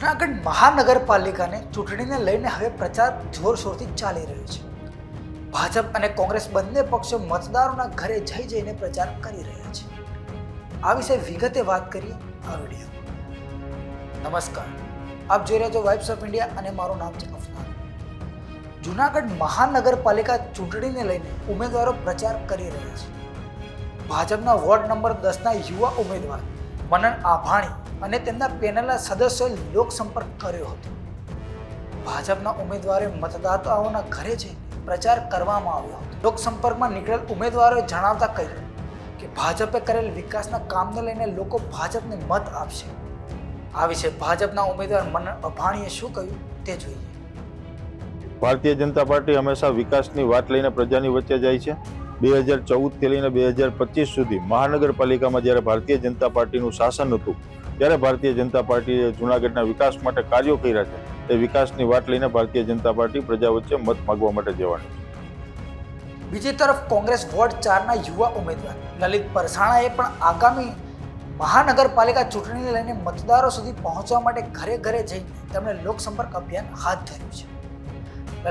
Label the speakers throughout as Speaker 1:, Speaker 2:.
Speaker 1: જૂનાગઢ મહાનગરપાલિકાને ચૂંટણીને લઈને હવે પ્રચાર જોરશોરથી ચાલી રહ્યો છે. ભાજપ અને કોંગ્રેસ બંને પક્ષો મતદારોના ઘરે જઈને પ્રચાર કરી રહ્યા છે. આ વિશે વિગતે વાત કરીએ આ વિડીયોમાં. નમસ્કાર, આપ જોઈ રહ્યા છો વાઇબ્સ ઓફ ઇન્ડિયા અને મારું નામ છે અફનાન. જૂનાગઢ મહાનગરપાલિકા ચૂંટણીને લઈને ઉમેદવારો પ્રચાર કરી રહ્યા છે. ભાજપના વોર્ડ નંબર 10ના યુવા ઉમેદવાર મનન આભાણી અને તેમના પેનલના સદસ્યોએ લોકસંપર્ક કર્યો હતો. ભાજપના ઉમેદવારે મતદાતાઓના ઘરે જઈને પ્રચાર કરવામાં આવ્યો હતો. લોકસંપર્કમાં નીકળેલ ઉમેદવારોએ જણાવતા કહ્યું કે ભાજપે કરેલ વિકાસના કામને લઈને લોકો ભાજપને મત આપશે. આ વિશે ભાજપના ઉમેદવાર મનન આભાણીએ શું કહ્યું તે જોઈએ.
Speaker 2: ભારતીય જનતા પાર્ટી હંમેશા વિકાસની વાત લઈને પ્રજાની વચ્ચે જાય છે. 2014થી લઈને 2025 સુધી મહાનગરપાલિકામાં જ્યારે ભારતીય જનતા પાર્ટીનું શાસન હતું ત્યારે ભારતીય જનતા પાર્ટીએ જૂનાગઢના વિકાસ માટે કાર્યો કર્યા છે. તે વિકાસની વાત લઈને ભારતીય જનતા પાર્ટી પ્રજા વચ્ચે મત માંગવા માટે જવાની છે.
Speaker 1: બીજી તરફ કોંગ્રેસ વોર્ડ 4ના યુવા ઉમેદવાર લલિત પરસાણાએ પણ આગામી મહાનગરપાલિકા ચૂંટણીને લઈને મતદારો સુધી પહોંચવા માટે ઘરે ઘરે જઈને તેમણે લોકસંપર્ક અભિયાન હાથ ધર્યું છે.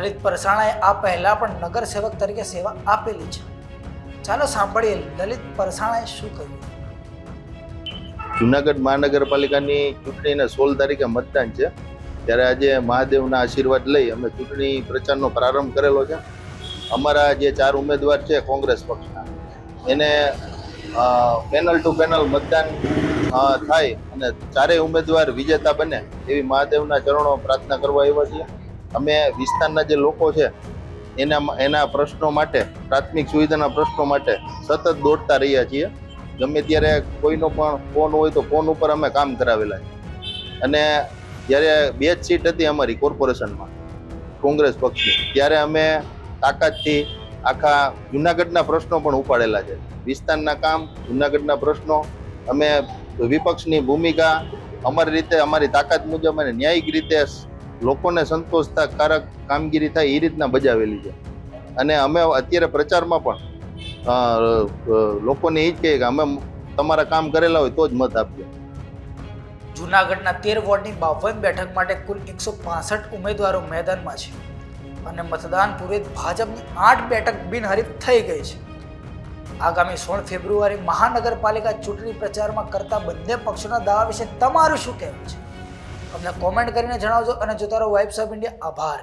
Speaker 1: લલિત પરસાણાએ આ પહેલા પણ નગરસેવક તરીકે સેવા આપેલી છે. ચાલો સાંભળીએ લલિત પરસાણાએ શું કહ્યું.
Speaker 3: જૂનાગઢ મહાનગરપાલિકાની ચૂંટણીને 16 તારીખે મતદાન છે, ત્યારે આજે મહાદેવના આશીર્વાદ લઈ અમે ચૂંટણી પ્રચારનો પ્રારંભ કરેલો છે. અમારા જે 4 ઉમેદવાર છે કોંગ્રેસ પક્ષના, એને પેનલ ટુ પેનલ મતદાન થાય અને ચારેય ઉમેદવાર વિજેતા બને એવી મહાદેવના ચરણો પ્રાર્થના કરવા આવ્યા છીએ. અમે વિસ્તારના જે લોકો છે એના પ્રશ્નો માટે, પ્રાથમિક સુવિધાના પ્રશ્નો માટે સતત દોડતા રહ્યા છીએ. ગમે ત્યારે કોઈનો પણ ફોન હોય તો ફોન ઉપર અમે કામ કરાવેલા છે. અને જ્યારે 2 જ સીટ હતી અમારી કોર્પોરેશનમાં કોંગ્રેસ પક્ષની, ત્યારે અમે તાકાતથી આખા જૂનાગઢના પ્રશ્નો પણ ઉપાડેલા છે. વિસ્તારના કામ, જૂનાગઢના પ્રશ્નો, અમે વિપક્ષની ભૂમિકા અમારી રીતે, અમારી તાકાત મુજબ અને ન્યાયિક રીતે લોકોને સંતોષકારક કામગીરી થાય એ રીતના બજાવેલી છે. અને અમે અત્યારે પ્રચારમાં પણ લોકોને એ જ કહીએ કે અમે તમારા કામ કરેલા હોય તો જ મત આપજો.
Speaker 1: જૂનાગઢના 13 વોર્ડની 52 બેઠક માટે કુલ 165 ઉમેદવારો મેદાનમાં છે અને મતદાન પૂર્વે ભાજપની 8 બેઠક બિનહરીફ થઈ ગઈ છે. આગામી 16 ફેબ્રુઆરી મહાનગરપાલિકા ચૂંટણી પ્રચારમાં કરતા બંને પક્ષોના દાવા વિશે તમારું શું કહેવું છે? અમને કોમેન્ટ કરીને જણાવજો અને જોતા રહો વાઇબ્સ ઓફ ઇન્ડિયા. આભાર.